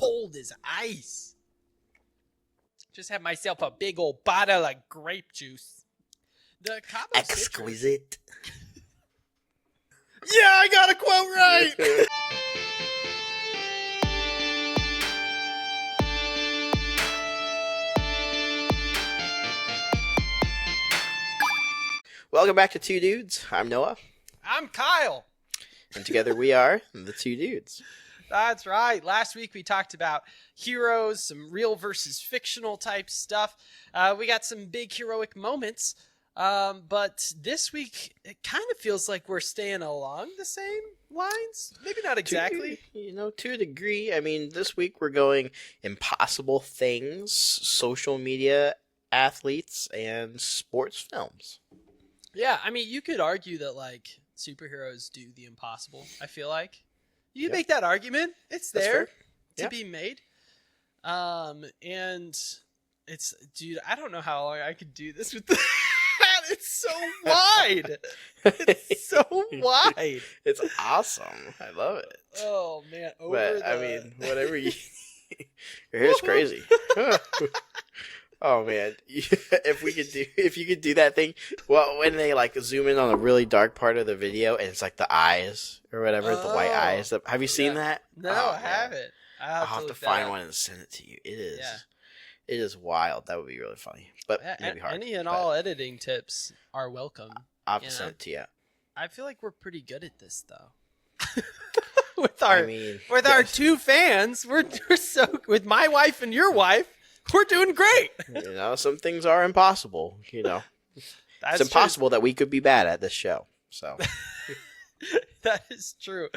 cold as ice. Just had myself a big old bottle of grape juice. The Cabo Exquisite. Yeah, I got a quote right. Welcome back to Two Dudes. I'm Noah. I'm Kyle. And together we are the Two Dudes. That's right. Last week we talked about heroes, some real versus fictional type stuff. We got some big heroic moments. But this week, it kind of feels like we're staying along the same lines. Maybe not exactly. To a degree. I mean, this week we're going impossible things, social media, athletes, and sports films. Yeah, I mean, you could argue that, like, superheroes do the impossible, I feel like. You can make that argument. It's there to be made. And it's, dude, I don't know how long I could do this with that. It's so wide. It's so wide. It's awesome. I love it. Oh, man. I mean, whatever you... Your hair's crazy. Oh man, if you could do that thing, well, when they like zoom in on a really dark part of the video and it's like the eyes or whatever, the white eyes. Have you seen that? No, I haven't. I'll have to find one and send it to you. It is wild. That would be really funny, but maybe hard. Any and all editing tips are welcome. I'll have to send it to you. I feel like we're pretty good at this though. with our two fans, we're so with my wife and your wife. We're doing great. Some things are impossible. It's impossible that we could be bad at this show. So that is true.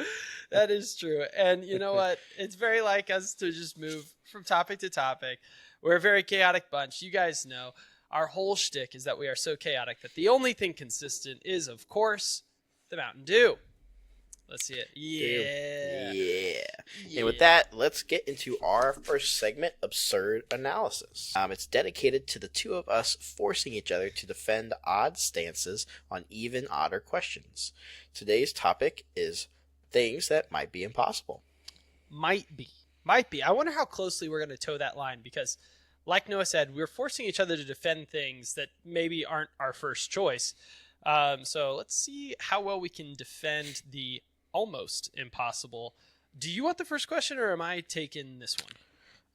That is true. And you know what? It's very like us to just move from topic to topic. We're a very chaotic bunch. You guys know our whole shtick is that we are so chaotic that the only thing consistent is, of course, the Mountain Dew. Let's see it. Yeah. And with that, let's get into our first segment, Absurd Analysis. It's dedicated to the two of us forcing each other to defend odd stances on even odder questions. Today's topic is things that might be impossible. Might be. I wonder how closely we're going to toe that line because, like Noah said, we're forcing each other to defend things that maybe aren't our first choice. So let's see how well we can defend the almost impossible. Do you want the first question or am I taking this one?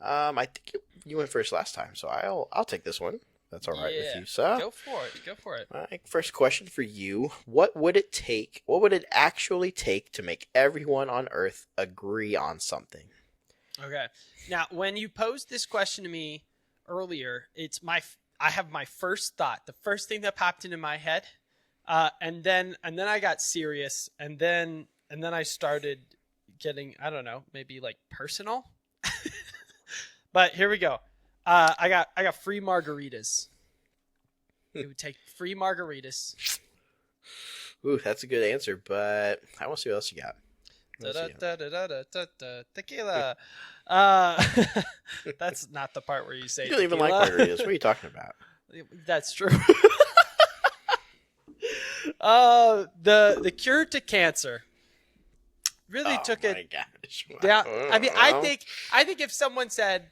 I think you went first last time, so I'll take this one. That's all right with you, sir. Go for it. All right, first question for you. What would it actually take to make everyone on Earth agree on something? Okay. Now, when you posed this question to me earlier, I have my first thought, the first thing that popped into my head, and then I got serious, and then I started getting, I don't know, maybe like personal. But here we go. I got free margaritas. It would take free margaritas. Ooh, that's a good answer, but I want to see what else you got. Tequila. That's not the part where you say you don't even like margaritas. What are you talking about? That's true. The cure to cancer really took it down. I mean, I think if someone said,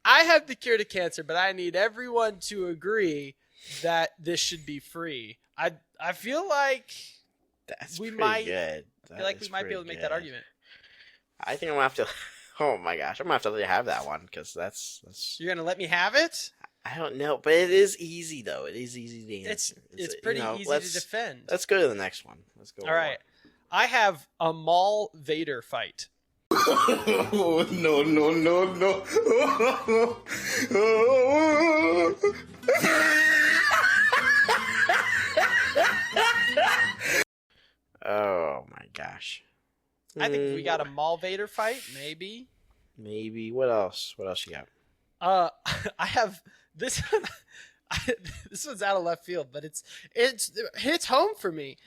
I have the cure to cancer, but I need everyone to agree that this should be free, I feel like we might be able to make that argument. I think I'm gonna have to. Oh my gosh, I'm gonna have to let you have that one because that's. You're gonna let me have it? I don't know, but it is easy though. It is easy to answer. It's pretty easy to defend. Let's go to the next one. Let's go. All right, I have a Mall Vader fight. Oh, no. Oh my gosh. I think we got a Mall Vader fight, maybe. What else? What else you got? I have this one. This one's out of left field, but it hits home for me.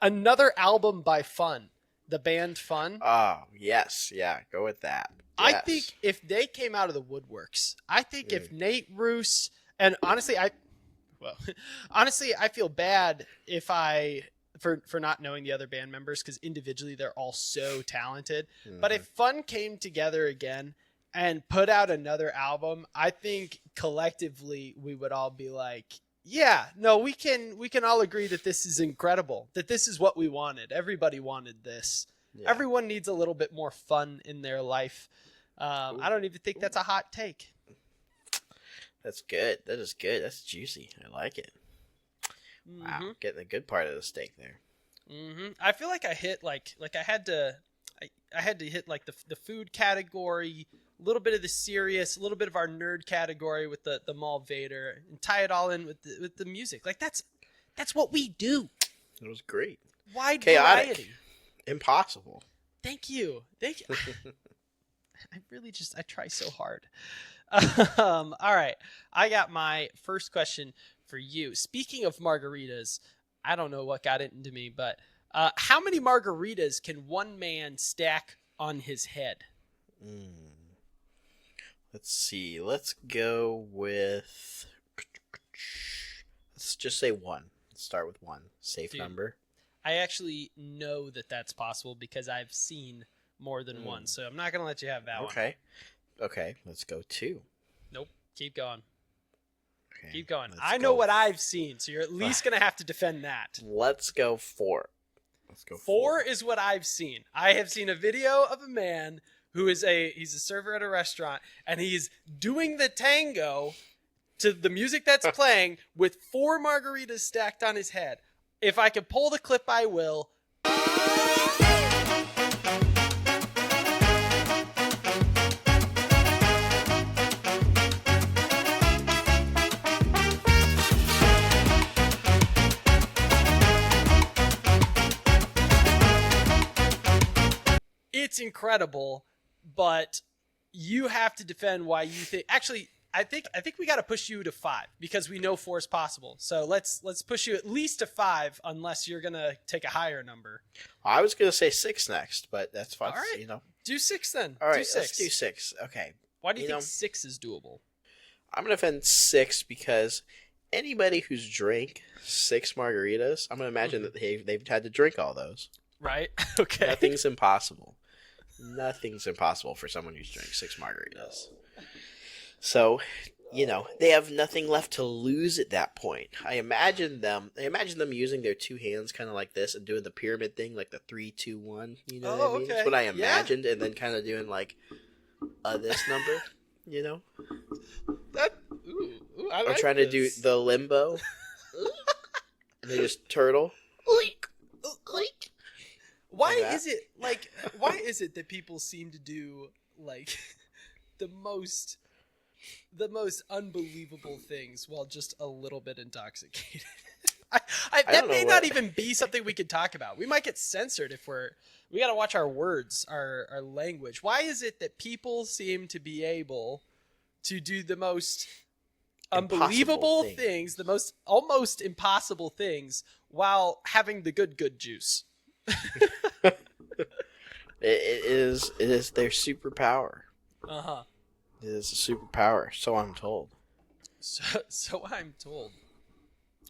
Another album by Fun, the band Fun. Oh yes, yeah, go with that. Yes. I think if they came out of the woodworks, I think if Nate Roos and honestly, I feel bad for not knowing the other band members because individually they're all so talented. Mm-hmm. But if Fun came together again and put out another album, I think collectively we would all be like, yeah, no, we can all agree that this is incredible, that this is what we wanted. Everybody wanted this. Yeah. Everyone needs a little bit more fun in their life. I don't even think that's a hot take. That's good. That is good. That's juicy. I like it. Wow, getting the good part of the steak there. I feel like I hit I had to hit like the food category, a little bit of the serious, a little bit of our nerd category with the Maul Vader, and tie it all in with the music. Like that's what we do. It was great. Wide Chaotic. variety. Impossible. Thank you. I really I try so hard. All right, I got my first question for you. Speaking of margaritas, I don't know what got into me, but how many margaritas can one man stack on his head? Let's see. Let's go with... Let's just say one. Let's start with one. Safe number. I actually know that that's possible because I've seen more than one, so I'm not going to let you have that one. Okay, let's go two. Nope, keep going. Okay, keep going. I know what I've seen, so you're at least going to have to defend that. Let's go four. Let's go four. Is what I've seen. I have seen a video of a man who is he's a server at a restaurant, and he's doing the tango to the music that's playing with 4 margaritas stacked on his head. If I can pull the clip, I will. It's incredible, but you have to defend why you think. Actually, I think we got to push you to 5 because we know 4 is possible. So let's push you at least to 5, unless you're gonna take a higher number. I was gonna say 6 next, but that's fine. All right, you know, do 6 then. All right, do 6. Let's do 6. Okay. Why do you think 6 is doable? I'm gonna defend 6 because anybody who's drank 6 margaritas, I'm gonna imagine that they've had to drink all those. Right. Okay. Nothing's impossible. Nothing's impossible for someone who's drank 6 margaritas. So, you know, they have nothing left to lose at that point. I imagine them using their 2 hands kind of like this and doing the pyramid thing, like the 3, 2, 1. You know what I mean? Okay. That's what I imagined, and then kind of doing like this number. You know, I like I'm trying to do the limbo, and they just turtle. Why is it that people seem to do like the most unbelievable things while just a little bit intoxicated? That may not even be something we could talk about. We might get censored if we got to watch our words, our language. Why is it that people seem to be able to do the most unbelievable things, the most almost impossible things, while having the good juice? It is their superpower. It is a superpower, so I'm told. So I'm told.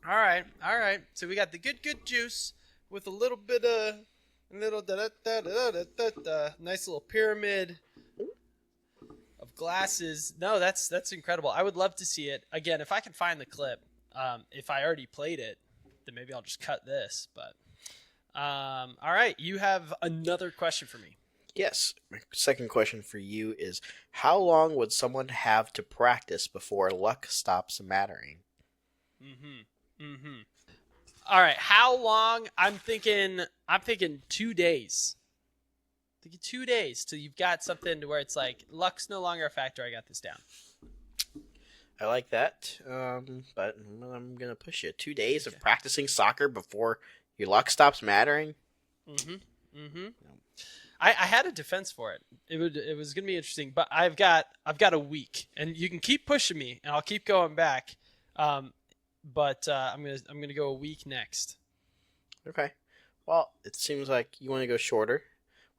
All right. So we got the good juice with a little bit of nice little pyramid of glasses. No, that's incredible. I would love to see it again if I can find the clip. If I already played it, then maybe I'll just cut this. But all right, you have another question for me. Yes. My second question for you is, how long would someone have to practice before luck stops mattering? All right, how long? I'm thinking 2 days. Thinking 2 days till you've got something to where it's like luck's no longer a factor. I got this down. I like that, but I'm gonna push you. 2 days of practicing soccer before your luck stops mattering. I had a defense for it. It was gonna be interesting, but I've got a week, and you can keep pushing me, and I'll keep going back. But I'm gonna go a week next. Okay. Well, it seems like you want to go shorter,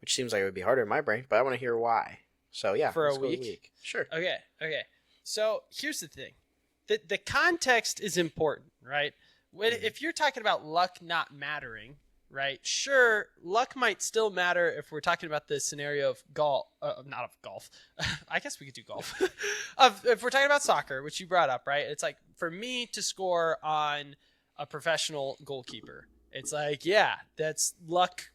which seems like it would be harder in my brain, but I want to hear why. So yeah, for let's a go week. Sure. Okay. So here's the thing, the context is important, right? If you're talking about luck not mattering, right? Sure, luck might still matter if we're talking about the scenario of golf, not of golf. I guess we could do golf. If we're talking about soccer, which you brought up, right? It's like for me to score on a professional goalkeeper, it's like, yeah, that's luck.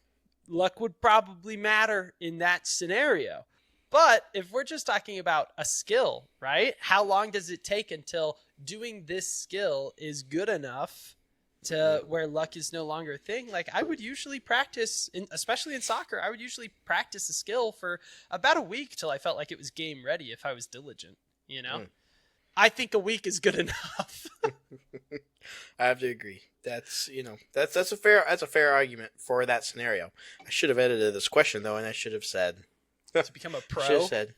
Luck would probably matter in that scenario. But if we're just talking about a skill, right? How long does it take until doing this skill is good enough to where luck is no longer a thing? Like I would usually practice, especially in soccer, I would usually practice a skill for about a week till I felt like it was game ready if I was diligent, you know? I think a week is good enough. I have to agree. That's that's a fair argument for that scenario. I should have edited this question though, and I should have said To become a pro. should have said,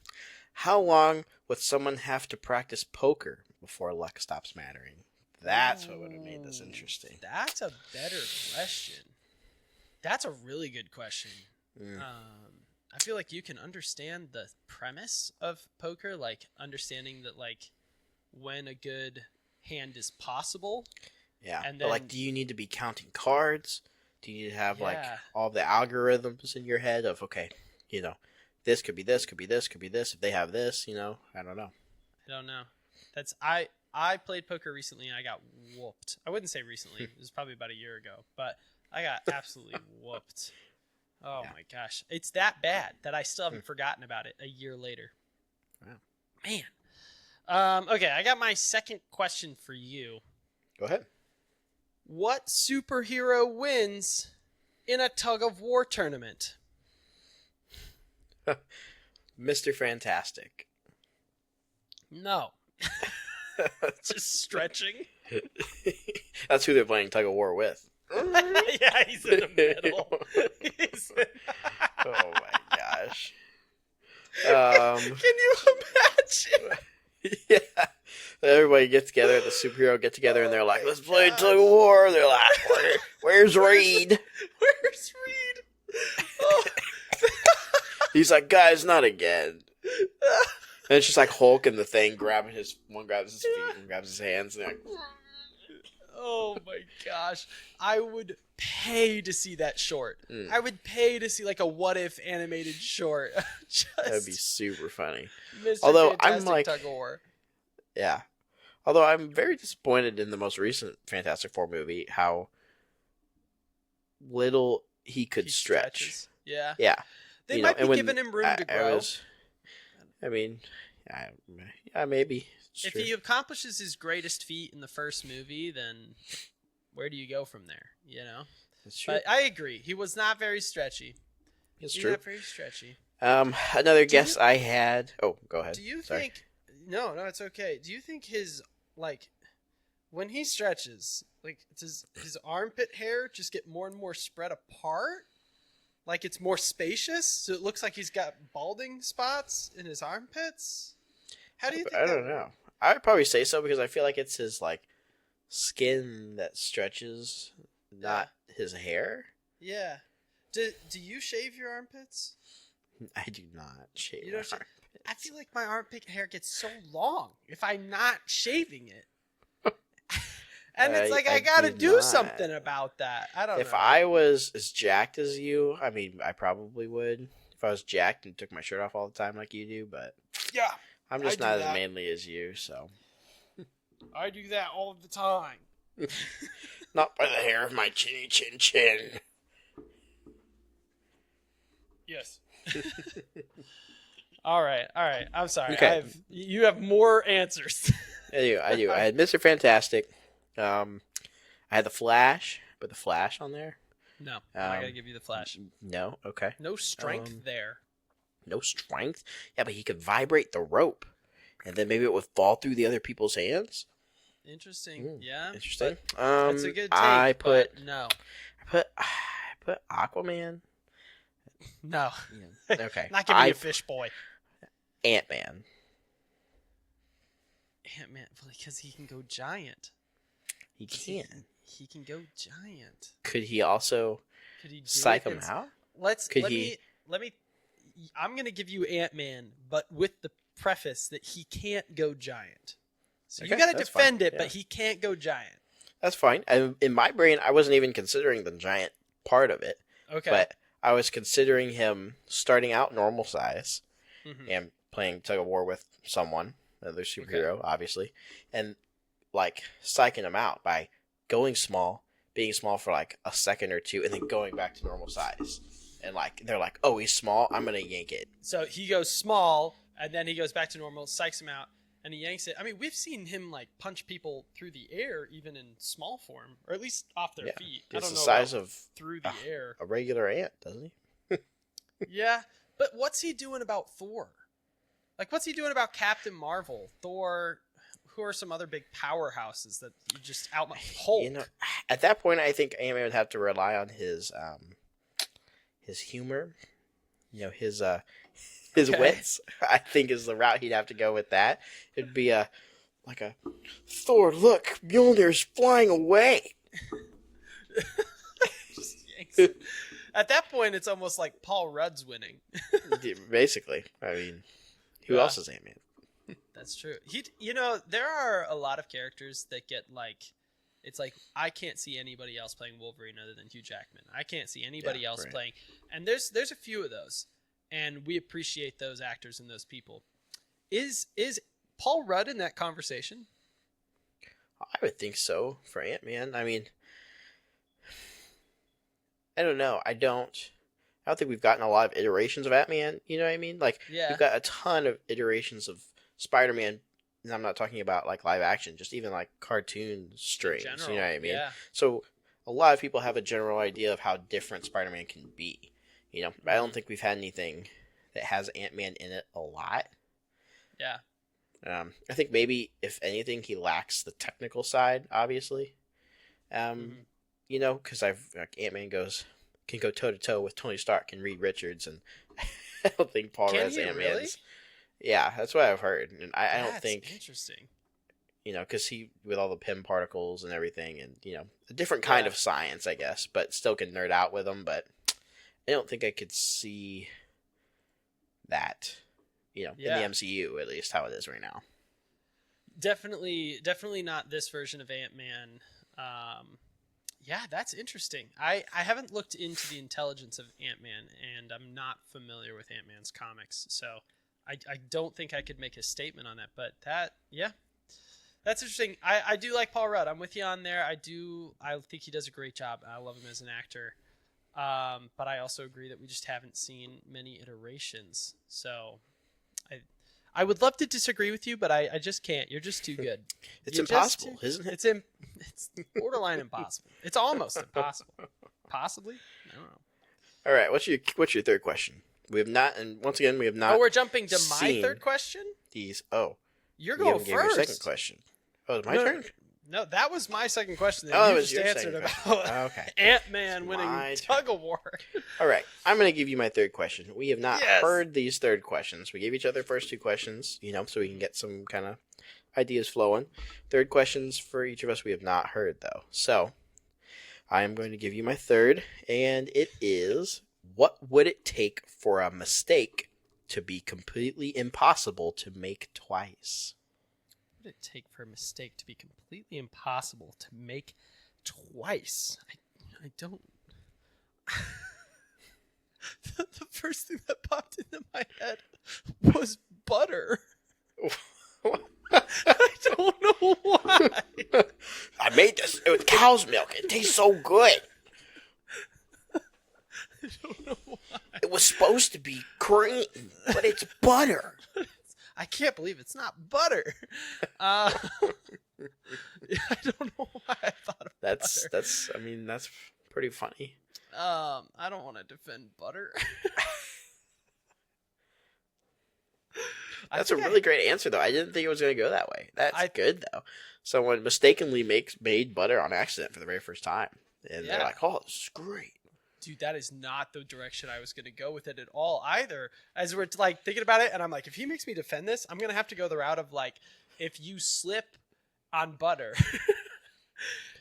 how long would someone have to practice poker before luck stops mattering? That's what would have made this interesting. That's a better question. That's a really good question. I feel like you can understand the premise of poker, like understanding that like when a good hand is possible. Yeah, And but then, like, do you need to be counting cards? Do you need to have like Yeah. all the algorithms in your head of, okay, this could be this, could be this, could be this. If they have this, I don't know. I don't know. That's I played poker recently and I got whooped. I wouldn't say recently. It was probably about a year ago, but I got absolutely whooped. Oh Yeah. my gosh. It's that bad that I still haven't forgotten about it a year later. Wow. Man. Okay, I got my second question for you. Go ahead. What superhero wins in a tug of war tournament? Mr. Fantastic. No. Just stretching. That's who they're playing tug of war with. Yeah, he's in the middle. Oh my gosh. Can you imagine? Yeah. Everybody gets together at the superhero get together and they're like, let's play tug of war. They're like, where's Reed? Where's Reed? Oh. He's like, guys, not again. And it's just like Hulk and the Thing one grabs his feet and grabs his hands. And they're like, Oh my gosh. I would pay to see that short. I would pay to see like a what if animated short. that'd be super funny. Mr. Although I'm Fantastic like, tug of war. yeah. Although I'm very disappointed in the most recent Fantastic Four movie how little he could He stretch. stretches. Yeah. Yeah. They might be giving him room to grow. Maybe. It's If true. he accomplishes his greatest feat in the first movie, then where do you go from there? You know? It's true. But I agree. He was not very stretchy. It's He's true. not very stretchy. Another guess I had. Oh, go ahead. Do you Sorry. think? No, it's okay. Do you think his like when he stretches, like does his armpit hair just get more and more spread apart? Like it's more spacious, so it looks like he's got balding spots in his armpits. How do you think? I don't know. I'd probably say so because I feel like it's his like skin that stretches, not his hair. Yeah. Do you shave your armpits? I do not shave. You my don't shave? armpits. I feel like my armpit hair gets so long if I'm not shaving it. And it's like I gotta do do not. something about that. I don't know. If I was as jacked as you, I mean, I probably would. If I was jacked and took my shirt off all the time like you do, but yeah, I'm just I not do as that. manly as you, so. I do that all the time. Not by the hair of my chinny chin chin. Yes. All right. I'm sorry. Okay. You have more answers. I do. I had Mr. Fantastic. I had the Flash. Put the Flash on there. No, I'm not gonna give you the Flash. No. Okay. No strength there. No strength. Yeah, but he could vibrate the rope, and then maybe it would fall through the other people's hands. Interesting. Yeah. Interesting. but That's a good take. I put but I put Aquaman. no. Okay. Not giving you Fish Boy. Ant-Man. Ant-Man, because he can go giant. He can. He can go giant. Could he also Could he do psych it him out? Let he- me. I'm gonna give you Ant-Man, but with the preface that he can't go giant. So you Okay, gotta that's defend fine, it, yeah. but he can't go giant. That's fine. In my brain, I wasn't even considering the giant part of it. Okay. But I was considering him starting out normal size and playing tug of war with someone, another superhero, obviously, and like psyching him out by going small, being small for like a second or two, and then going back to normal size. And like they're like, "Oh, he's small. I'm gonna yank it." So he goes small, and then he goes back to normal, psychs him out, and he yanks it. I mean, we've seen him like punch people through the air, even in small form, or at least off their feet. I It's don't the know size about of through the air. a regular ant, doesn't he? Yeah, but what's he doing about Thor? Like, what's he doing about Captain Marvel, Thor? Who are some other big powerhouses that you just out? Hulk. You know, at that point, I think Ant-Man would have to rely on his humor. You know, his wits. I think is the route he'd have to go with that. It'd be like a Thor. Look, Mjolnir's flying away. Just yanks it. At that point, it's almost like Paul Rudd's winning. Basically, I mean, who else is Ant-Man? That's true. There are a lot of characters that get like, it's like, I can't see anybody else playing Wolverine other than Hugh Jackman. I can't see anybody else playing. And there's a few of those, and we appreciate those actors and those people. Is Paul Rudd in that conversation? I would think so for Ant-Man. I mean, I don't know. I don't think we've gotten a lot of iterations of Ant-Man. You know what I mean? Like, we've got a ton of iterations of Spider-Man. And I'm not talking about like live action, just even like cartoon strings. You know what I mean? Yeah. So a lot of people have a general idea of how different Spider-Man can be. You know, I don't think we've had anything that has Ant-Man in it a lot. Yeah. I think maybe if anything, he lacks the technical side, obviously. You know, because Ant-Man can go toe to toe with Tony Stark and Reed Richards, and I don't think Paul Rudd's Ant-Man's. Really? Yeah, that's what I've heard, and I don't think interesting. You know, because he with all the Pym particles and everything, and you know, a different kind of science, I guess, but still can nerd out with them. But I don't think I could see that, you know, in the MCU at least how it is right now. Definitely not this version of Ant-Man. Yeah, that's interesting. I haven't looked into the intelligence of Ant-Man, and I'm not familiar with Ant-Man's comics, so I don't think I could make a statement on that. But that's interesting. I do like Paul Rudd. I'm with you on there. I think he does a great job. I love him as an actor. But I also agree that we just haven't seen many iterations. So I would love to disagree with you, but I just can't. You're just too good. It's impossible, isn't it? It's borderline impossible. It's almost impossible. Possibly? I don't know. All right. What's your third question? We have not, and once again, we have not. Oh, we're jumping to my third question? You're going first. Your second question. Oh, it's my turn? No, that was my second question. That you was your answered second about Ant-Man winning tug of war. All right, I'm going to give you my third question. We have not heard these third questions. We gave each other first two questions, you know, so we can get some kind of ideas flowing. Third questions for each of us we have not heard, though. So I am going to give you my third, and it is, what would it take for a mistake to be completely impossible to make twice? What would it take for a mistake to be completely impossible to make twice? I don't... the first thing that popped into my head was butter. I don't know why. I made this with cow's milk. It tastes so good. I don't know why. It was supposed to be cream, but it's butter. I can't believe it's not butter. I don't know why I thought of butter. That's pretty funny. I don't want to defend butter. That's a really great answer, though. I didn't think it was going to go that way. That's good, though. Someone mistakenly made butter on accident for the very first time. And they're like, oh, this is great. Dude, that is not the direction I was going to go with it at all either. As we're like thinking about it, and I'm like, if he makes me defend this, I'm going to have to go the route of like, if you slip on butter,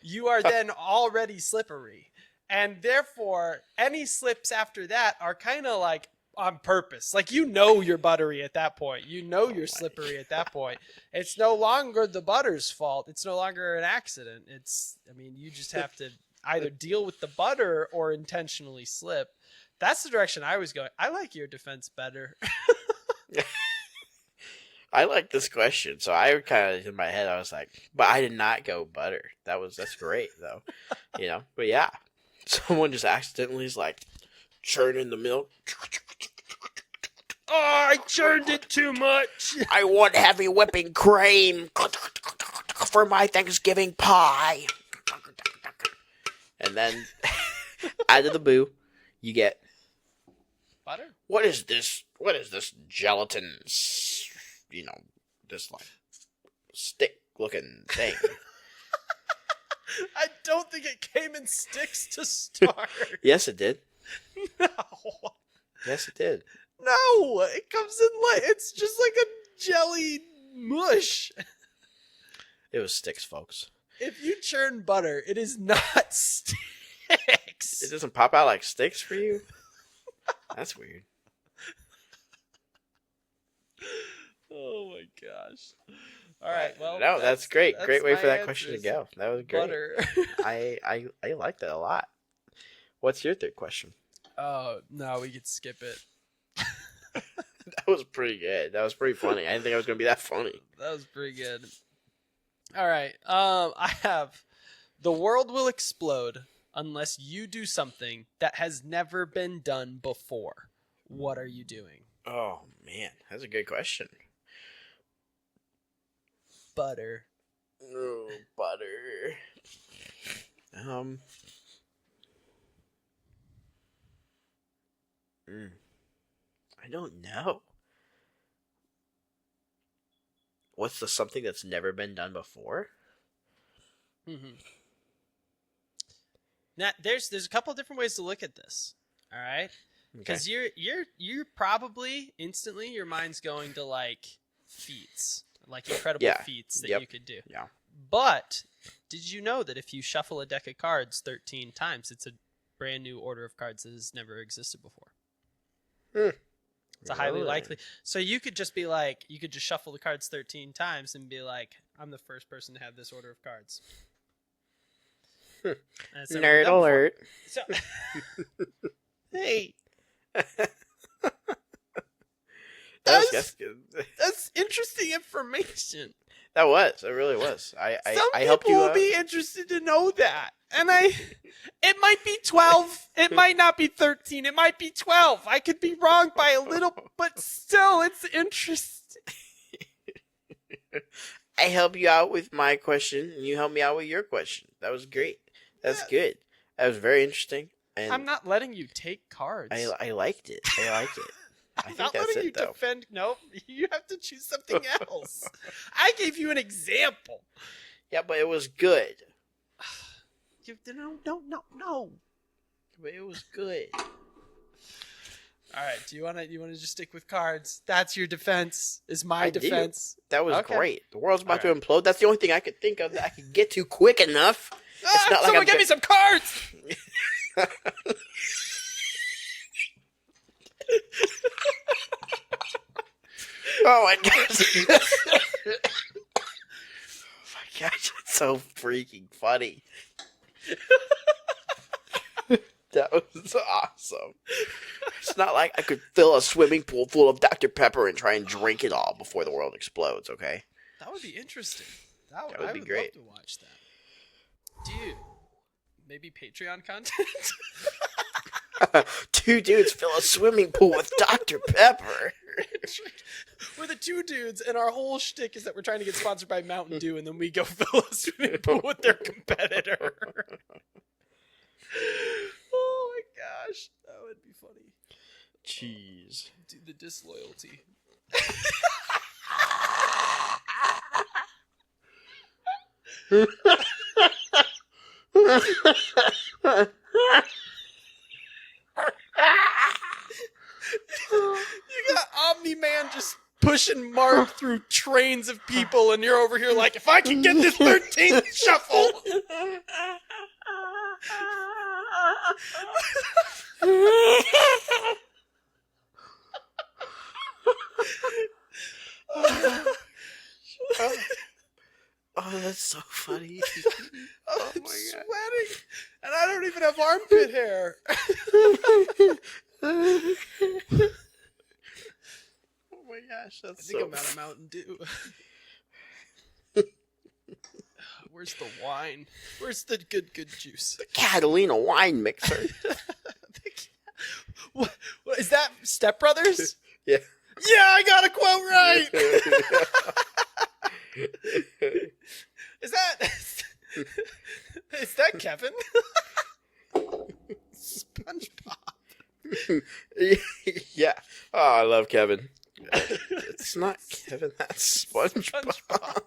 you are then already slippery. And therefore, any slips after that are kind of like on purpose. Like, you know you're buttery at that point. You know you're slippery at that point. It's no longer the butter's fault. It's no longer an accident. You just have to... either deal with the butter or intentionally slip. That's the direction I was going. I like your defense better. I like this question, so I kind of in my head I was like, but I did not go butter. That's great though, But yeah, someone just accidentally is like churning the milk. Oh, I churned it too much. I want heavy whipping cream for my Thanksgiving pie. And then out of the boo, you get butter. What is this? What is this gelatin? This like stick-looking thing. I don't think it came in sticks to start. Yes, it did. No. Yes, it did. No, it comes in it's just like a jelly mush. It was sticks, folks. If you churn butter, it is not sticks. It doesn't pop out like sticks for you? That's weird. Oh my gosh. All right, well. No, that's great. Great way for that my question to answers. go. That was great. Butter. I like that a lot. What's your third question? Oh, no, we could skip it. That was pretty good. That was pretty funny. I didn't think I was going to be that funny. That was pretty good. All right. I have the world will explode unless you do something that has never been done before. What are you doing? Oh, man. That's a good question. Butter. Oh, butter. I don't know. What's the something that's never been done before? Mm-hmm. Now, there's a couple of different ways to look at this. All right, because you're probably instantly your mind's going to like feats, like incredible feats that you could do. Yeah. But did you know that if you shuffle a deck of cards 13 times, it's a brand new order of cards that has never existed before? It's a highly likely. So you could just be like, you could just shuffle the cards 13 times and be like, I'm the first person to have this order of cards. Nerd alert. So, hey. That's interesting information. That was. It really was. I Some helped you people will be interested to know that. And it might be 12. It might not be 13. It might be 12. I could be wrong by a little, but still, it's interesting. I help you out with my question, and you help me out with your question. That was great. That's good. That was very interesting. And I'm not letting you take cards. I liked it. I liked it. I'm not letting you defend. Nope. You have to choose something else. I gave you an example. Yeah, but it was good. No. But it was good. All right. Do you want to just stick with cards? That's your defense. Is my defense. That was great. The world's about to implode. That's the only thing I could think of that I could get to quick enough. It's not someone give me some cards. Oh my gosh. Oh my gosh, it's so freaking funny. That was awesome. It's not like I could fill a swimming pool full of Dr. Pepper and try and drink it all before the world explodes, okay? That would be interesting. That would be great. Love to watch that. Dude, maybe Patreon content? 2 dudes fill a swimming pool with Dr. Pepper. We're the 2 dudes, and our whole shtick is that we're trying to get sponsored by Mountain Dew, and then we go fill a swimming pool with their competitor. Oh my gosh, that would be funny. Jeez. Dude, the disloyalty. You got Omni-Man just pushing Mark through trains of people, and you're over here like, if I can get this 13th shuffle. that's so funny. Oh, I'm my God. sweating, and I don't even have armpit hair. Oh my gosh, I that's think so I'm out of Mountain Dew. Where's the wine? Where's the good juice? Catalina wine mixer. What is that? Step Brothers? Yeah. Yeah, I got a quote right. Is that Kevin? SpongeBob. Yeah. Oh, I love Kevin. It's not Kevin, that's SpongeBob.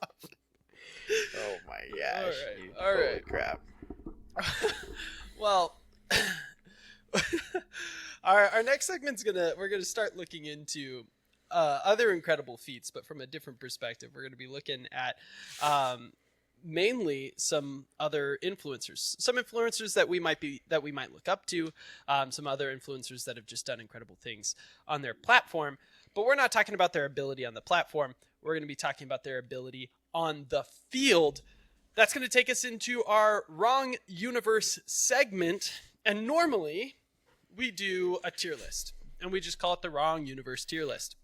Oh my gosh. All right. Holy crap. Well, our next segment's we're gonna start looking into other incredible feats, but from a different perspective. We're gonna be looking at mainly some other influencers, some influencers that we might look up to, some other influencers that have just done incredible things on their platform. But we're not talking about their ability on the platform. We're going to be talking about their ability on the field. That's going to take us into our Wrong Universe segment. And normally we do a tier list, and we just call it the Wrong Universe tier list.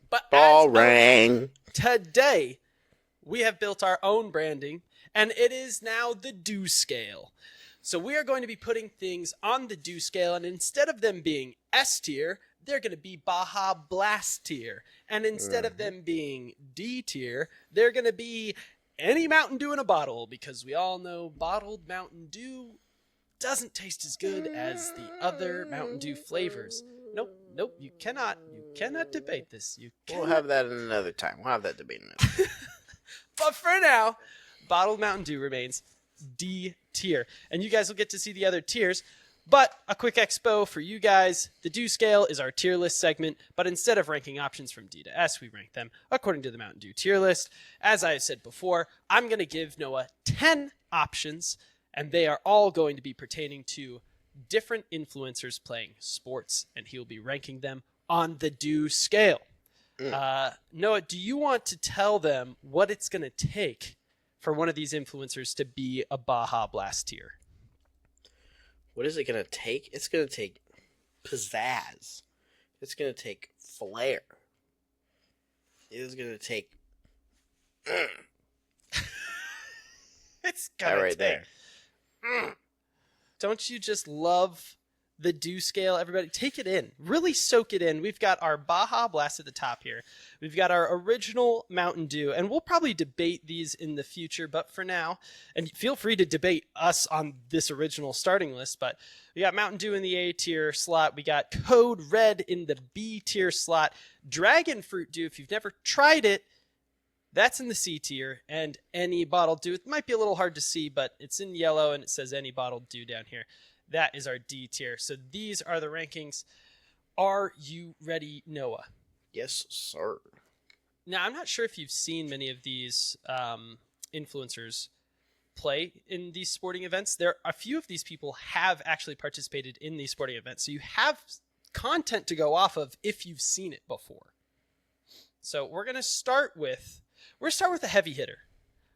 But Boring. Today, we have built our own branding, and it is now the Do Scale. So we are going to be putting things on the Do Scale, and instead of them being S tier, they're going to be Baja Blast tier. And instead of them being D tier, they're going to be any Mountain Dew in a bottle, because we all know bottled Mountain Dew doesn't taste as good as the other Mountain Dew flavors. Nope, you cannot debate this. We'll have that in another time. We'll have that debate in another time. But for now, bottled Mountain Dew remains D tier. And you guys will get to see the other tiers. But a quick expo for you guys. The Do Scale is our tier list segment, but instead of ranking options from D to S, we rank them according to the Mountain Dew tier list. As I have said before, I'm going to give Noah 10 options, and they are all going to be pertaining to different influencers playing sports, and he'll be ranking them on the Do Scale. Noah, do you want to tell them what it's going to take for one of these influencers to be a Baja Blast tier? What is it going to take? It's going to take pizzazz. It's going to take flair. It is going to take... It's going to right take... there. Don't you just love the Do Scale? Everybody, take it in. Really soak it in. We've got our Baja Blast at the top here. We've got our original Mountain Dew, and we'll probably debate these in the future, but for now, and feel free to debate us on this original starting list, but we got Mountain Dew in the A tier slot. We got Code Red in the B tier slot. Dragon Fruit Dew, if you've never tried it, that's in the C tier, and Any Bottled Dew. It might be a little hard to see, but it's in yellow, and it says Any Bottled Dew down here. That is our D tier. So these are the rankings. Are you ready, Noah? Yes, sir. Now, I'm not sure if you've seen many of these influencers play in these sporting events. A few of these people have actually participated in these sporting events. So you have content to go off of if you've seen it before. So we're going to start with a heavy hitter.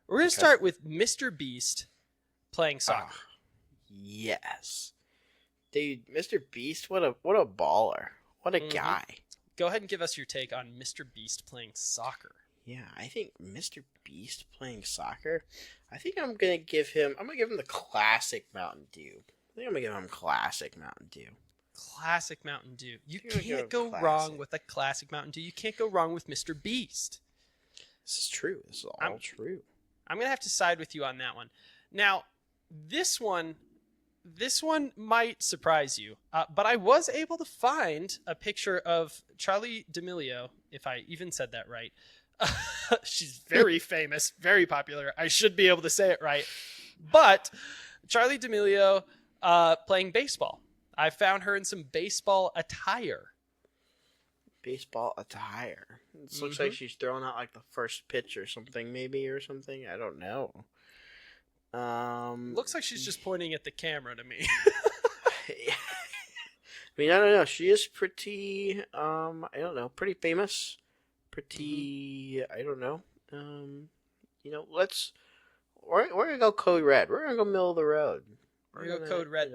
We're going to start with MrBeast playing soccer. Yes. Dude, MrBeast, what a baller. What a guy. Go ahead and give us your take on MrBeast playing soccer. Yeah, I think MrBeast playing soccer, I think I'm going to give him the classic Mountain Dew. Classic Mountain Dew. Classic Mountain Dew. You can't go wrong with a classic Mountain Dew. You can't go wrong with MrBeast. This is true. This is all true. I'm going to have to side with you on that one. Now, this one might surprise you, but I was able to find a picture of Charli D'Amelio, if I even said that right. She's very famous, very popular. I should be able to say it right. But Charli D'Amelio playing baseball. I found her in some baseball attire. Baseball attire. It looks like she's throwing out like the first pitch or something, maybe, or something. I don't know. Looks like she's just pointing at the camera to me. I mean, I don't know. She is pretty, pretty famous. Pretty, I don't know. we're gonna go code red. We're gonna go middle of the road. We're gonna go code red.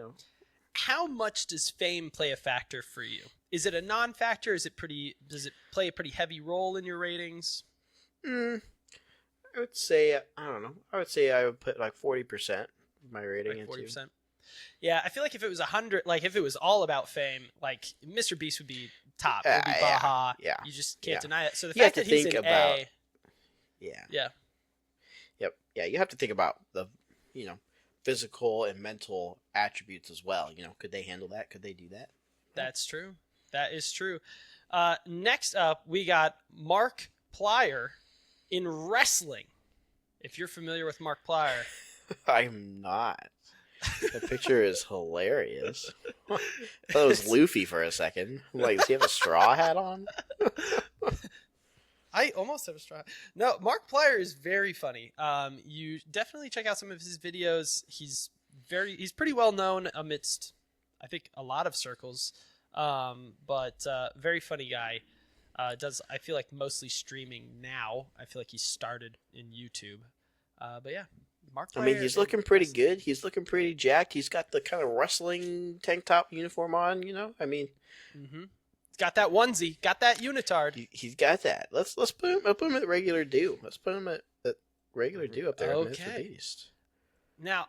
How much does fame play a factor for you? Is it a non-factor? Does it play a pretty heavy role in your ratings? I would say I don't know. I would put like 40% of my rating Like into 40%. Yeah, I feel like if it was 100, like if it was all about fame, like MrBeast would be top. It would be Baja. Yeah. You just can't deny it. So the You fact have that to he's think in about- A, Yeah. yeah, Yep. Yeah, you have to think about the, physical and mental attributes as well. Could they handle that? Could they do that? that's true. That is true. Next up, we got Mark Plyer in wrestling. If you're familiar with Mark Plyer, I'm not. The picture is hilarious. I thought it was Luffy for a second. I'm like, does he have a straw hat on? I almost have a straw. No, Mark Plyer is very funny. You definitely check out some of his videos. He's pretty well known amidst, I think, a lot of circles. But very funny guy. Does I feel like mostly streaming now. I feel like he started in YouTube. But yeah, Mark Plyer. I mean, he's looking pretty good. He's looking pretty jacked. He's got the kind of wrestling tank top uniform on. I mean, Got that onesie. Got that unitard. he's got that. Let's put him. I'll put him at regular do. Let's put him at regular do up there. Okay. At MrBeast. Now,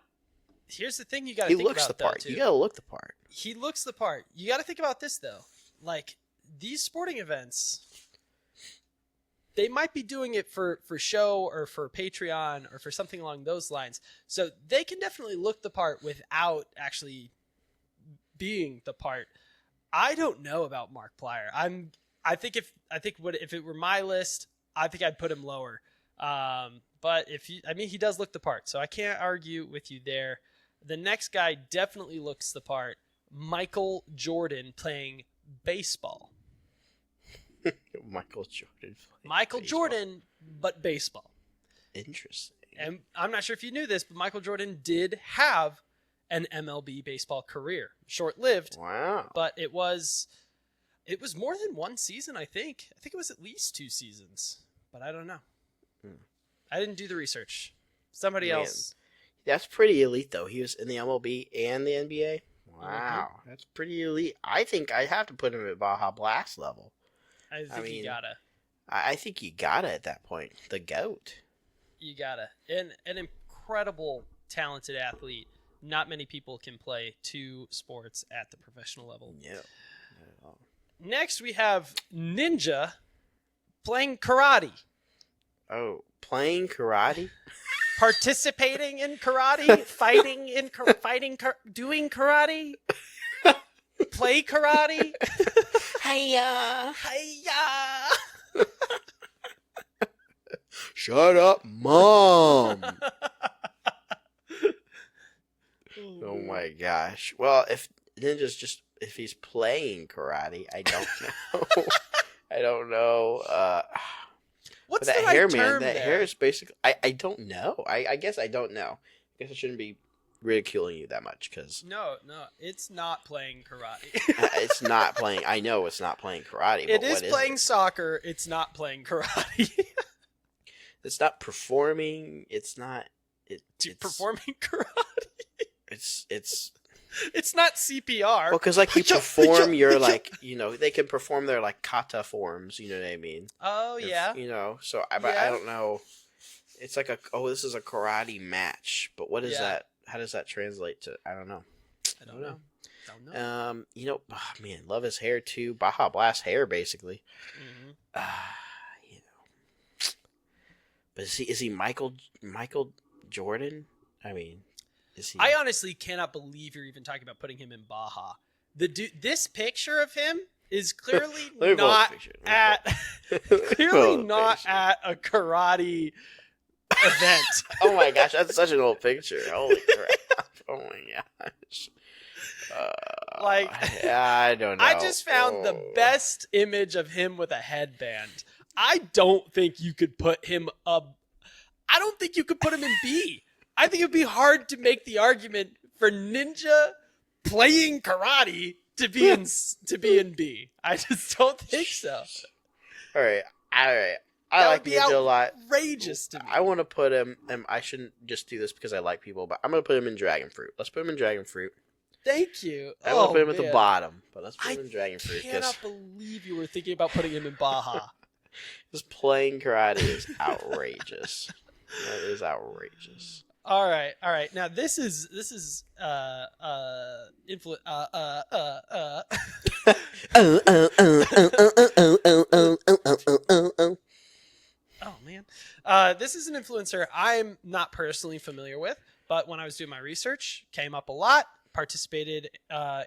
here's the thing you got to He think looks about. the part. Though, too. You gotta look the part. He looks the part. You got to think about this though. Like these sporting events, they might be doing it for show or for Patreon or for something along those lines. So they can definitely look the part without actually being the part. I don't know about Mark Plyer. I think if it were my list, I think I'd put him lower. But he does look the part, so I can't argue with you there. The next guy definitely looks the part. Michael Jordan playing baseball. Michael Jordan. Michael baseball. Jordan, but baseball. Interesting. And I'm not sure if you knew this, but Michael Jordan did have an MLB baseball career. Short-lived, Wow. but it was more than one season, I think. I think it was at least 2 seasons, but I don't know. I didn't do the research. Somebody else. That's pretty elite, though. He was in the MLB and the NBA. Wow. That's pretty elite. I think I'd have to put him at Baja Blast level. I think you gotta. I think you gotta at that point. The GOAT. You gotta. An incredible, talented athlete. Not many people can play 2 sports at the professional level. Yeah. Not at all. Next, we have Ninja playing karate. Oh, playing karate? Participating in karate, doing karate, play karate. Hiya! Hiya! Shut up, Mom! Oh my gosh. Well, if he's playing karate, I don't know. I don't know. What's that the right hair, term man? That there? hair is basically. I don't know. I guess I don't know. I guess I shouldn't be ridiculing you that much because No, it's not playing karate. it's not playing. I know it's not playing karate. It but is what playing it? soccer. It's not playing karate. It's not performing. It's not. It's Performing karate. It's not CPR. well, because like you perform your like they can perform their like kata forms. You know what I mean? Oh yeah. So I don't know. It's like this is a karate match, but what is that? How does that translate to? I don't know. I don't know. Oh, man, love his hair too. Baja Blast hair, basically. But is he Michael Jordan? I mean, is he? I honestly cannot believe you're even talking about putting him in Baja. This picture of him is clearly not at a karate event. Oh my gosh, that's such an old picture. Holy crap! Oh my gosh. I don't know. I just found the best image of him with a headband. I don't think you could put him up. I don't think you could put him in B. I think it'd be hard to make the argument for Ninja playing karate to be in B. I just don't think so. All right. I That like would be Ninja a lot. outrageous to me. I want to put him, and I shouldn't just do this because I like people, but I'm going to put him in Dragon Fruit. Let's put him in Dragon Fruit. Thank you. I want to put him at the bottom, but let's put him in Dragon Fruit. I cannot believe you were thinking about putting him in Baja. Just playing karate is outrageous. That is outrageous. All right. Now this is Oh man. This is an influencer I'm not personally familiar with, but when I was doing my research, came up a lot, participated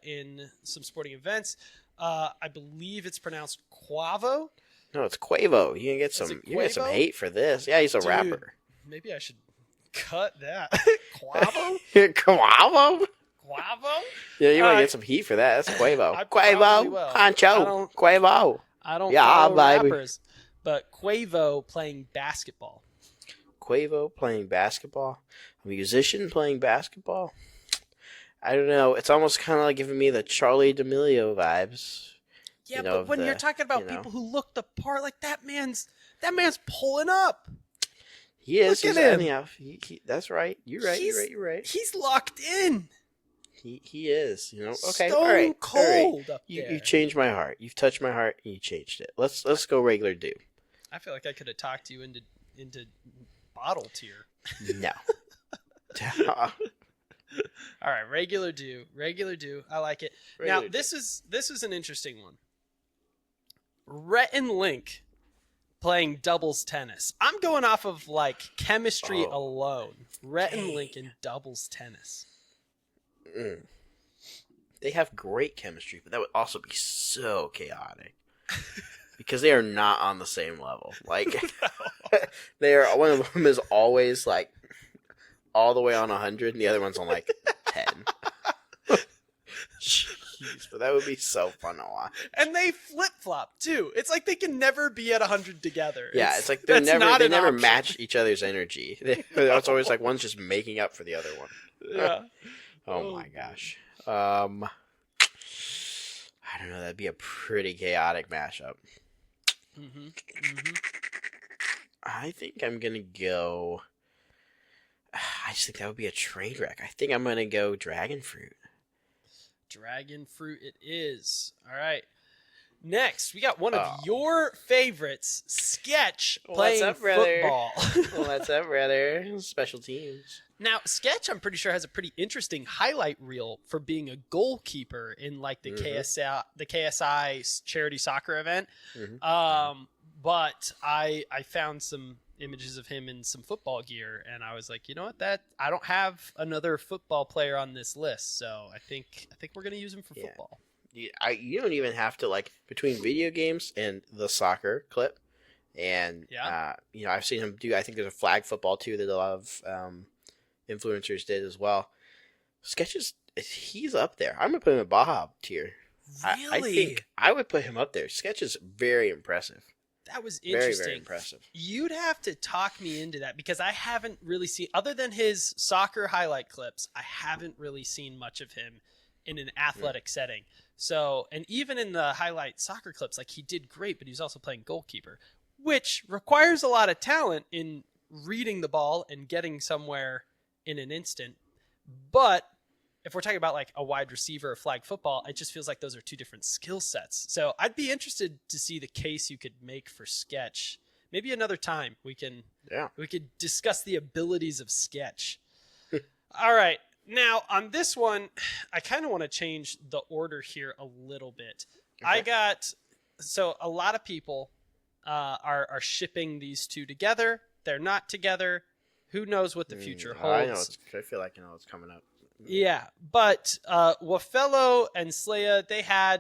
in some sporting events. I believe it's pronounced Quavo. No, it's Quavo. You can get some hate for this. Yeah, he's a rapper. Maybe I should cut that. Quavo? Quavo? Quavo? Yeah, you might get some heat for that. That's Quavo. I probably will. Quavo. Poncho. Quavo. I don't Yeah, follow baby. rappers, but Quavo playing basketball. Quavo playing basketball? A musician playing basketball? I don't know. It's almost kind of like giving me the Charlie D'Amelio vibes. Yeah, but when you're talking about people who look the part, like that man's pulling up. He is. Look at him. Anyhow, that's right. You're right. You're right. He's locked in. He is. You know. Okay. Stone all right. cold up You there. changed my heart. You've touched my heart and you changed it. Let's go regular Dew. I feel like I could have talked you into bottle tier. No. All right, regular Dew. I like it. Regular now this is an interesting one. Rhett and Link playing doubles tennis. I'm going off of like chemistry alone. Rhett and Link in doubles tennis. They have great chemistry, but that would also be so chaotic because they are not on the same level. Like they are. One of them is always like all the way on 100, and the other one's on like 10. Jeez, but that would be so fun to watch. And they flip flop too. It's like they can never be at 100 together. Yeah, it's like they never match each other's energy. It's always like one's just making up for the other one. Yeah. Oh my gosh. I don't know. That'd be a pretty chaotic mashup. I think I'm gonna go. I just think that would be a train wreck. I think I'm gonna go Dragon Fruit. Dragon Fruit it is. All right. Next, we got one of your favorites, Sketch, playing football. What's up, brother? Special teams. Now, Sketch, I'm pretty sure, has a pretty interesting highlight reel for being a goalkeeper in like the KSI charity soccer event. But I found some images of him in some football gear, and I was like, you know what, that I don't have another football player on this list, so I think we're gonna use him for football. You don't even have to, like, between video games and the soccer clip, and I've seen him do. I think there's a flag football too that a lot of influencers did as well. Sketches, he's up there. I'm gonna put him in Baja tier. Really? I think I would put him up there. Sketch is very impressive. That was interesting. Very, very impressive. You'd have to talk me into that because I haven't really seen, other than his soccer highlight clips, I haven't really seen much of him in an athletic setting. So, and even in the highlight soccer clips, like he did great, but he was also playing goalkeeper, which requires a lot of talent in reading the ball and getting somewhere in an instant. But if we're talking about like a wide receiver or flag football, it just feels like those are two different skill sets. So I'd be interested to see the case you could make for Sketch. Maybe another time we could discuss the abilities of Sketch. All right. Now on this one, I kind of want to change the order here a little bit. Okay. So a lot of people are shipping these two together. They're not together. Who knows what the future holds? I feel like I know what's coming up. Yeah, but Wafello and Slaya,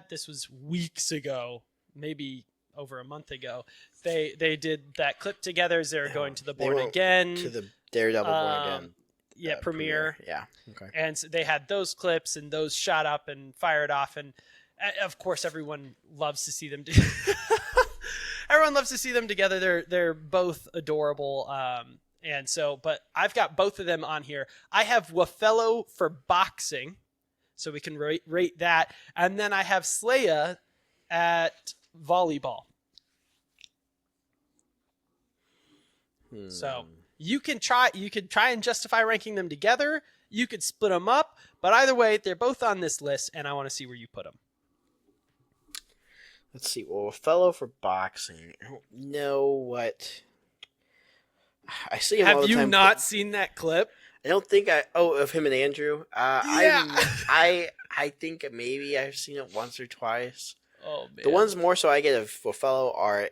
this was weeks ago, maybe over a month ago. They did that clip together as they were going to the Born Again. To the Daredevil Born Again. Yeah, premiere. Yeah, okay. And so they had those clips and those shot up and fired off. And of course, everyone loves to see them. Everyone loves to see them together. They're both adorable. And so, but I've got both of them on here. I have Wafello for boxing, so we can rate that. And then I have Slaya at volleyball. So you can try and justify ranking them together. You could split them up, but either way, they're both on this list, and I want to see where you put them. Let's see. Well, a fellow for boxing. I don't know what. I see him all Have the you time. not seen that clip? I don't think I. Oh, of him and Andrew. Yeah. I think maybe I've seen it once or twice. Oh man. The ones more so I get of a fellow are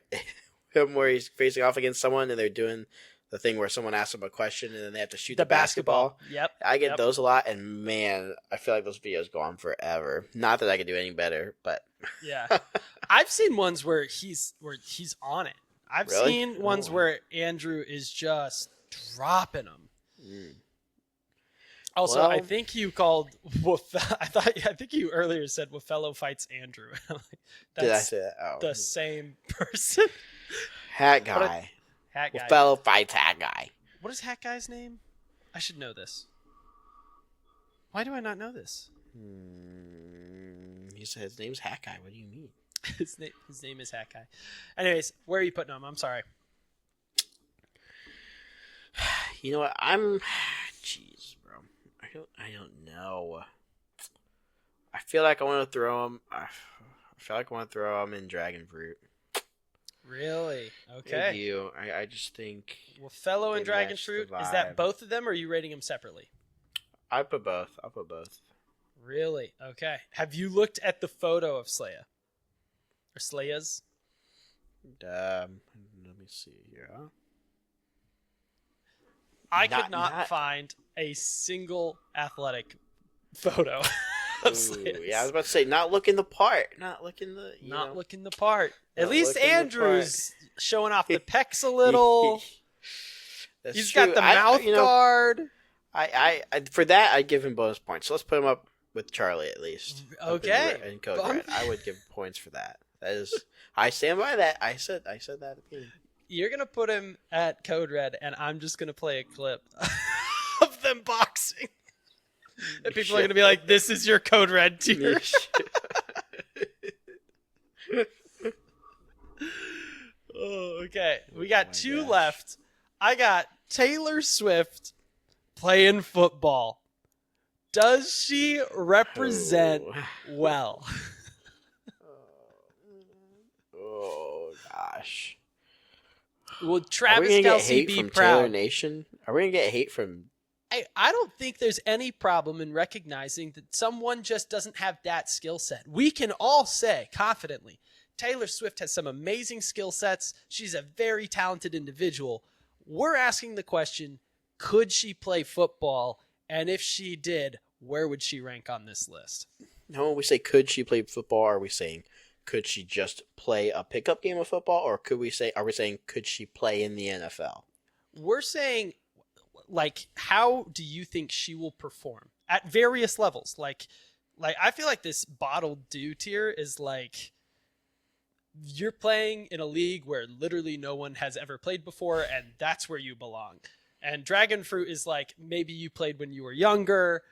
him where he's facing off against someone and they're doing the thing where someone asks him a question and then they have to shoot the basketball. Yep. I get those a lot, and man, I feel like those videos go on forever. Not that I could do any better, but Yeah. I've seen ones where he's on it. I've Really? seen ones where Andrew is just dropping them. Also, Well- I think you called I think you earlier said Wafello fights Andrew. That's did I say that? Oh, the same person. hat guy. Hat guy. Fellow fights hat guy. What is Hat Guy's name? I should know this. Why do I not know this? He said his name's Hat Guy. What do you mean? His name is Hat Guy. Anyways, where are you putting him? I'm sorry. You know what? Jeez, bro. I don't know. I feel like I want to throw him. I feel like I want to throw him in Dragon Fruit. Really? Okay. I just think Wafello and they Dragon match the Fruit. Is that vibe. both of them, or are you rating them separately? I'll put both. Really? Okay. Have you looked at the photo of Slaya? Or Slayas? Let me see here. Huh? I could not find a single athletic photo of Slayas. Yeah, I was about to say, not looking the part. Not looking the. Looking the part. At Not least looking the Andrew's showing off the pecs a little. That's He's true. got the mouth guard. I for that I'd give him bonus points. So let's put him up with Charlie at least. Okay. In Code Red. I would give points for that. That is, I stand by that. I said that at the beginning. You're going to put him at Code Red, and I'm just going to play a clip of them boxing. And people are going to be like, this is your Code Red tier. Oh, okay. We got two left. I got Taylor Swift playing football. Does she represent well? Oh gosh. Will Are Travis we gonna get Kelce hate be from proud? Taylor Nation? Are we gonna get hate from? I don't think there's any problem in recognizing that someone just doesn't have that skill set. We can all say confidently, Taylor Swift has some amazing skill sets. She's a very talented individual. We're asking the question, could she play football? And if she did, where would she rank on this list? No, when we say could she play football, are we saying could she just play a pickup game of football, or are we saying could she play in the NFL? We're saying, like, how do you think she will perform at various levels? Like I feel like this bottled dew tier is like, you're playing in a league where literally no one has ever played before, and that's where you belong. And Dragon Fruit is like, maybe you played when you were younger.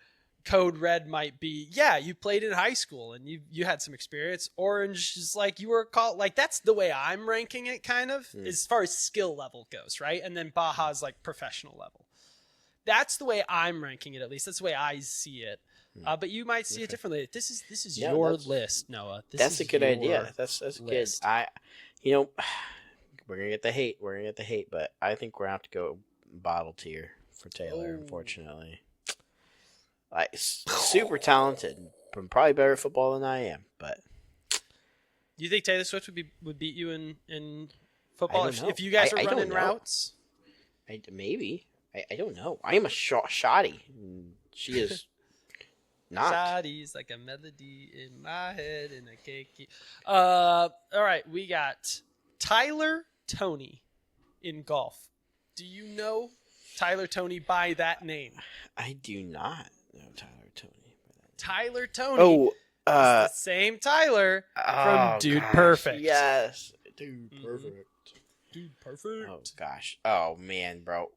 Code Red might be, yeah, you played in high school and you had some experience. Orange is like, you were called, like, that's the way I'm ranking it, kind of, as far as skill level goes, right? And then Baja's like professional level. That's the way I'm ranking it, at least. That's the way I see it. But you might see it differently. This is your list, Noah. That's a good idea. That's list. good. We're gonna get the hate. But I think we're gonna have to go bottle tier for Taylor. Unfortunately, like super talented, probably better at football than I am. But you think Taylor Swift would beat you in football if you guys are I don't running know. routes? Maybe. I don't know. I am a shoddy. She is not. Shotty's like a melody in my head in a cake. All right, we got Tyler Toney in golf. Do you know Tyler Toney by that name? I do not know Tyler Toney. Tyler Toney is the same Tyler from Dude Perfect. Yes. Dude Perfect. Dude Perfect. Oh, gosh. Oh, man, bro.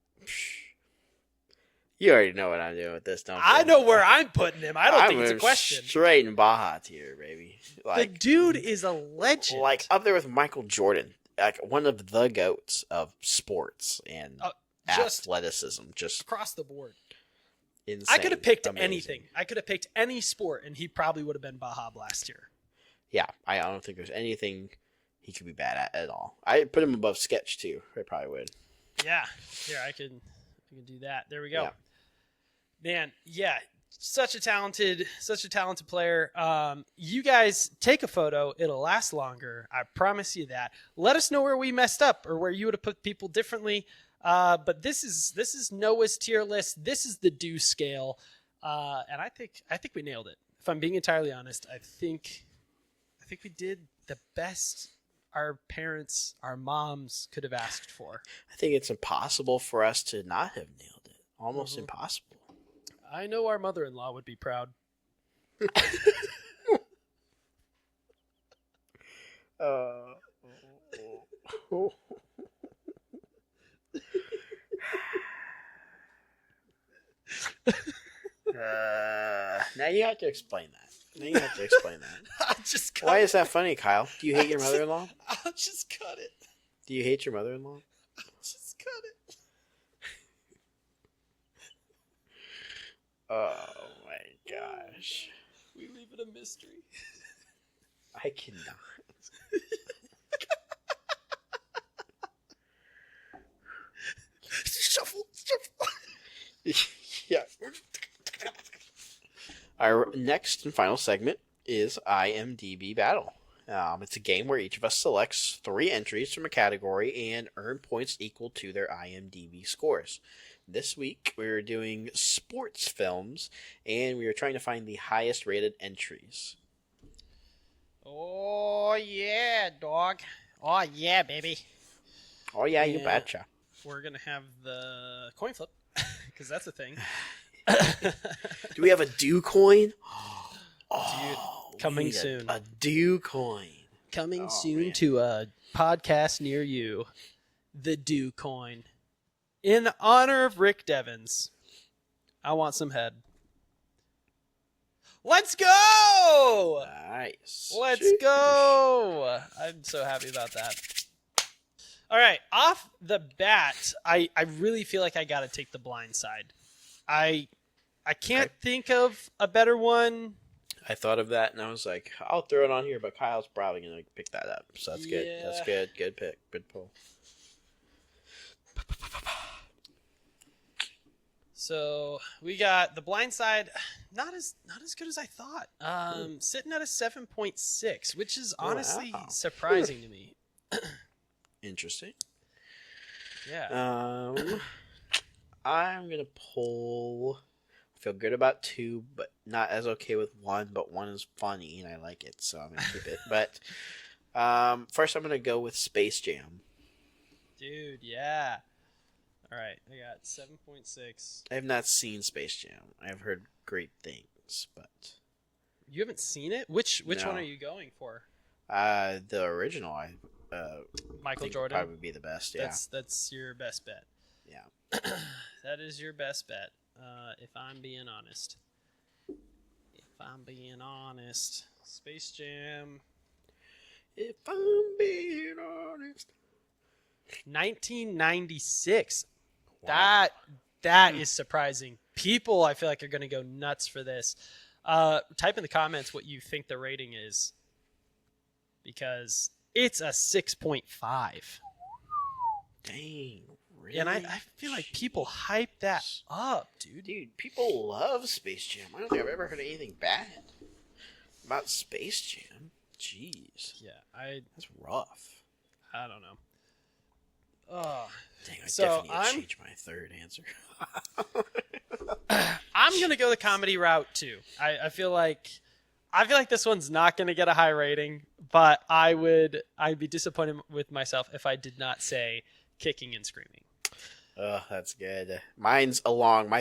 You already know what I'm doing with this, don't you? I know where I'm putting him. I don't think it's a question. Straight in Baja tier, baby. The dude is a legend. Like, up there with Michael Jordan. like one of the goats of sports and Just athleticism. Just across the board. insane. I could have picked Amazing. anything. I could have picked any sport, and he probably would have been Baja Blast here. Yeah, I don't think there's anything he could be bad at all. I put him above sketch too. I probably would. Yeah, here I can do that. There we go. Yeah. Man, yeah, such a talented player. You guys take a photo; it'll last longer. I promise you that. Let us know where we messed up or where you would have put people differently. But this is Noah's tier list. This is the Dew scale, and I think we nailed it. If I'm being entirely honest, I think we did the best our parents, our moms could have asked for. I think it's impossible for us to not have nailed it. Almost impossible. I know our mother-in-law would be proud. Now you have to explain that. I'll just cut Why it. is that funny, Kyle? Do you hate your mother-in-law? I'll just cut it. Do you hate your mother-in-law? I'll just cut it. Oh my gosh. We leave it a mystery. I cannot. Shuffle. Yeah. Our next and final segment is IMDb Battle. It's a game where each of us selects 3 entries from a category and earn points equal to their IMDb scores. This week, we are doing sports films, and we are trying to find the highest rated entries. Oh, yeah, dog. Oh, yeah, baby. Oh, yeah, you Yeah. betcha. We're going to have the coin flip, because that's a thing. Do we have a Dew coin? Oh, Dude, coming we need soon. A Dew coin. Coming Oh, soon man. to a podcast near you, the Dew coin. In honor of Rick Devens, I want some head. Let's go! Nice. Let's go! I'm so happy about that. All right, off the bat, I really feel like I got to take the blind side. I can't think of a better one. I thought of that and I was like, I'll throw it on here, but Kyle's probably going to pick that up. So that's good. That's Yeah. good. Good pick. Good pull. So we got the blind side, not as good as I thought. Sitting at a 7.6, which is honestly Wow. surprising to me. Interesting. Yeah. I'm going to pull. I feel good about 2, but not as okay with 1, but 1 is funny and I like it, so I'm going to keep it. But first I'm going to go with Space Jam. Dude, yeah. All right, I got 7.6. I have not seen Space Jam. I've heard great things, but You haven't seen it? Which No. one are you going for? the original I Michael think would Jordan? probably be the best. Yeah. That's your best bet. Yeah. That is your best bet, if I'm being honest. Space Jam. If I'm being honest. 1996. Wow. That is surprising. People, I feel like, are going to go nuts for this. Type in the comments what you think the rating is, because it's a 6.5. Dang. Really? And I feel like people hype that up, dude. Dude, people love Space Jam. I don't think I've ever heard anything bad about Space Jam. Jeez. Yeah, That's rough. I don't know. Oh, Dang, I So, definitely need to I'm- change my third answer. I'm gonna go the comedy route too. I feel like this one's not gonna get a high rating, but I'd be disappointed with myself if I did not say Kicking and Screaming. Oh, that's good. My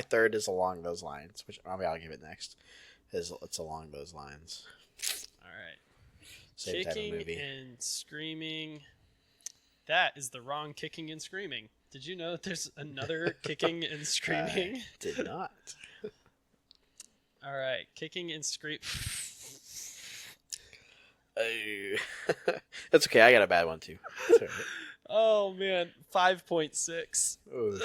third is along those lines, which I'll give it next. It's along those lines. All right. Same type of Kicking movie. and Screaming. That is the wrong Kicking and Screaming. Did you know that there's another Kicking and Screaming? I did not. All right, Kicking and Scream. That's okay. I got a bad one too. It's all right. Oh man, 5.6. Oof.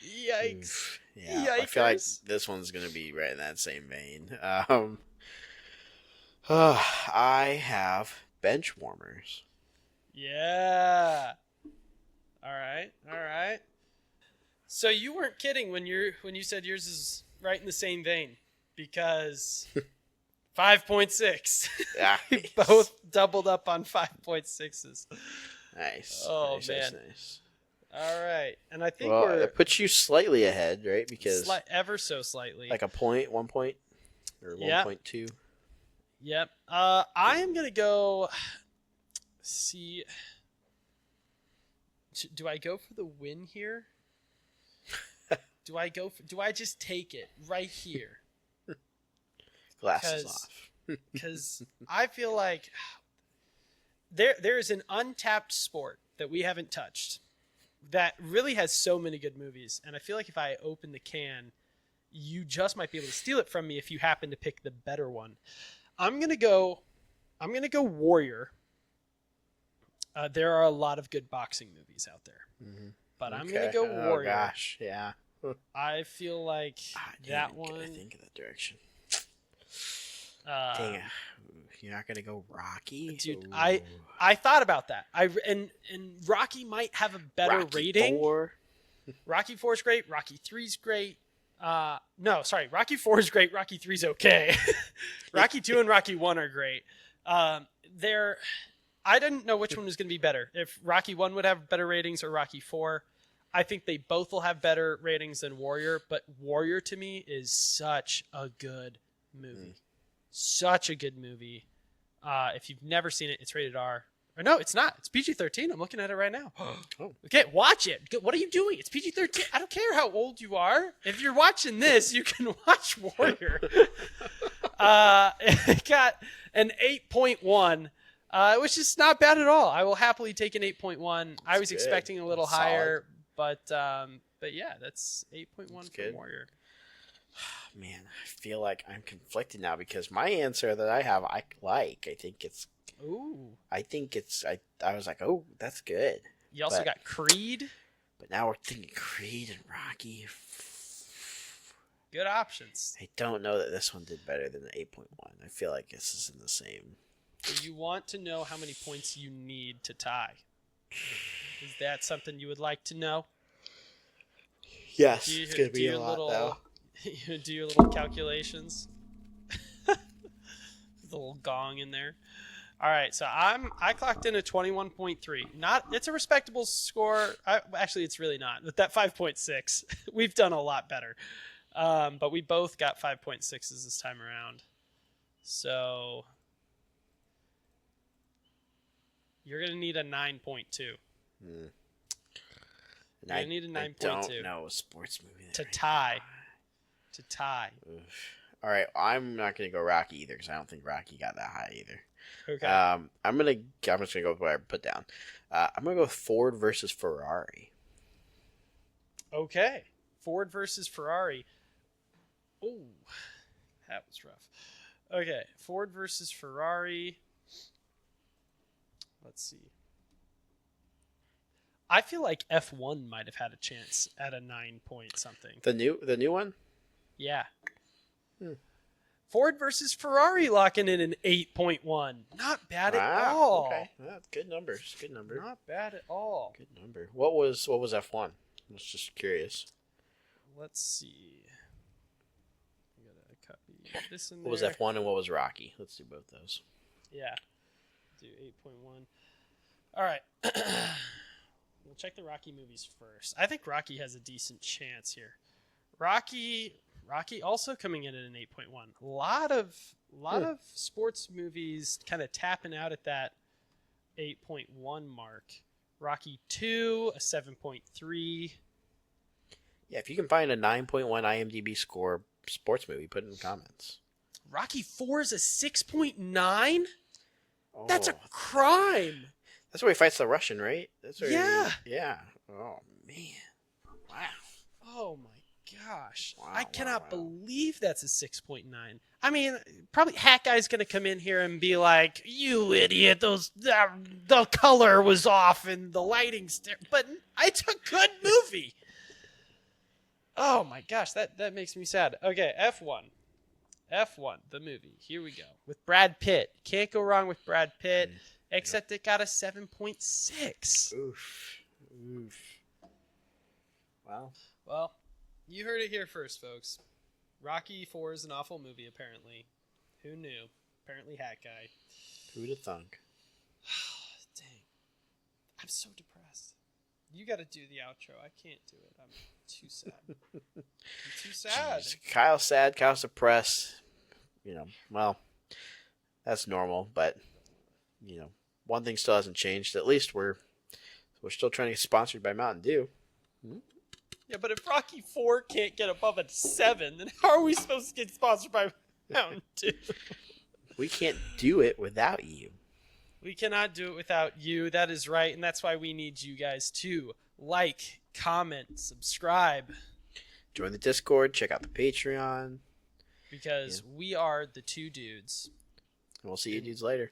Yikes! Yeah, I feel like Yikers. this one's gonna be right in that same vein. I have bench warmers. Yeah. All right. All right. So you weren't kidding when you said yours is right in the same vein, because 5.6. We Nice. both doubled up on 5.6s. Nice. Oh, nice, man. Nice. All right, and I think Well, we're it puts you slightly ahead, right? Because ever so slightly. like a point, 1 point, or Yeah. 1.2. Yep. I am gonna go. See. Do I go for the win here? Do I just take it right here? Glasses off. Because I feel like there is an untapped sport that we haven't touched that really has so many good movies, and I feel like if I open the can, you just might be able to steal it from me if you happen to pick the better one. I'm gonna go Warrior. There are a lot of good boxing movies out there, but I'm gonna go Warrior. Oh gosh, yeah. I feel like that one. I think in that direction. Uh, Dang it. You're not gonna go Rocky, dude. Ooh. I thought about that. And Rocky might have a better Rocky rating. 4. Rocky 4 is great. Rocky 3 is great. No, sorry. Rocky 4 is great. Rocky 3 is okay. Rocky 2 and Rocky 1 are great. I didn't know which one was going to be better. If Rocky 1 would have better ratings or Rocky 4. I think they both will have better ratings than Warrior, but Warrior to me is such a good movie. Such a good movie. If you've never seen it, it's rated R. Or no, it's not. It's PG-13. I'm looking at it right now. Oh. Okay, watch it. What are you doing? It's PG-13. I don't care how old you are. If you're watching this, you can watch Warrior. It got an 8.1, which is not bad at all. I will happily take an 8.1. I was good. expecting a little That's higher, but yeah, that's 8.1 for good. Warrior. Man, I feel like I'm conflicted now because my answer that I have, I like. I think it's. I was like, oh, that's good. You also got Creed. But now we're thinking Creed and Rocky. Good options. I don't know that this one did better than the 8.1. I feel like this is in the same. So you want to know how many points you need to tie. Is that something you would like to know? Yes, it's going to be a lot, though. You do your little calculations. The little gong in there. All right, so I clocked in a 21.3. It's a respectable score. Actually, it's really not. With that 5.6, we've done a lot better. But we both got 5.6s this time around. So you're gonna need a 9.2. You're gonna need a 9.2. I don't know a sports movie to tie. To tie. Oof. All right, I'm not gonna go Rocky either because I don't think Rocky got that high either. Okay. I'm just gonna go with what I put down. I'm gonna go with Ford versus Ferrari. Okay. Ford versus Ferrari. Oh, that was rough. Okay, Ford versus Ferrari. Let's see. I feel like F1 might have had a chance at a 9 point something. The new one? Yeah. Ford versus Ferrari locking in an 8.1. Not bad at all. Okay. That's good numbers. Good number. Not bad at all. Good number. What was F1? I was just curious. Let's see. I gotta copy this in there. What was F1 and what was Rocky? Let's do both those. Yeah. Do 8.1. All right. We'll check the Rocky movies first. I think Rocky has a decent chance here. Rocky also coming in at an 8.1. A lot of sports movies kind of tapping out at that 8.1 mark. Rocky 2, a 7.3. Yeah, if you can find a 9.1 IMDb score sports movie, put it in the comments. Rocky 4 is a 6.9? Oh, That's a crime. That's where he fights the Russian, right? That's where Yeah. Yeah. Oh, man. Wow. Oh, my gosh. Wow, I cannot wow. believe that's a 6.9. I mean, probably Hat Guy's going to come in here and be like, you idiot, the color was off and the lighting's but it's a good movie. Oh my gosh, that makes me sad. Okay, F1. F1, the movie. Here we go. With Brad Pitt. Can't go wrong with Brad Pitt, except it got a 7.6. Oof. Wow. Well, you heard it here first, folks. Rocky 4 is an awful movie, apparently. Who knew? Apparently Hat Guy. Who'd have thunk? Dang. I'm so depressed. You got to do the outro. I can't do it. I'm too sad. I'm too sad. Jeez. Kyle's sad. Kyle's depressed. Well, that's normal, but, one thing still hasn't changed. At least we're still trying to get sponsored by Mountain Dew. Yeah, but if Rocky 4 can't get above a 7, then how are we supposed to get sponsored by Mountain Dew? We can't do it without you. We cannot do it without you. That is right, and that's why we need you guys to like, comment, subscribe. Join the Discord. Check out the Patreon. Because we are the two dudes. And we'll see you dudes later.